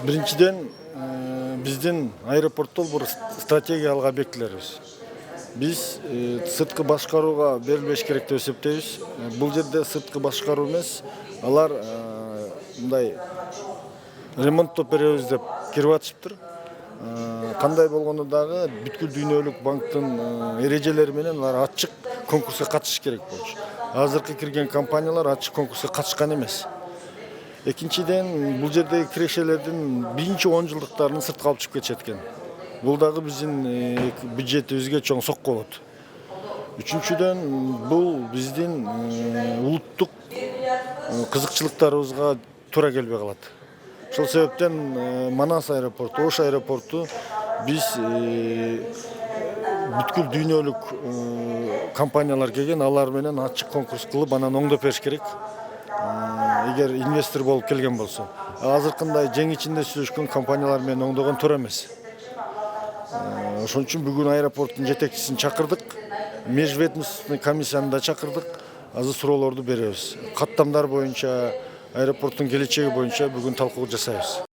Биринчиден, биздин аэропорттол бул стратегиялык объектилерибиз. Биз сырткы башкарууга берилбеш керек деп эсептейбиз. Бул жерде сырткы башкаруу эмес, алар мындай ремонттоп беребиз деп кирип атышыптыр. Кандай болгондо дагы бүткүл дүйнөлүк банктын эрежелери менен алар ачык конкурска катышыш керек болчу. Азыркы кирген компаниялар ачык конкурска катышкан эмес. Экинчиден, бул жердеги кирешелердин биринчи 10 жылдыктарын сыртка алып чыгып кетишет экен. Бул дагы биздин бюджетибизге чоң сокку болот. Үчүнчүдөн, бул биздин улуттук кызыкчылыктарыбызга туура келбей калат. Ошол себептен Манас аэропорту, Ош аэропорту биз бүткүл дүйнөлүк компаниялар келген, алар менен ачык конкурс кылып, анан оңдоп бериш керек. Эгер инвестор болуп келген болсо. Азыркындай жең ичинде сүйлөшкөн компаниялар менен оңдогон туура эмес. Ошон үчүн бүгүн аэропорттун жетекчисин чакырдык, межведомственный комиссияны да чакырдык. Азыр суроолорду беребиз. Каттамдар боюнча, аэропорттун келечеги боюнча бүгүн талкуу жасайбыз.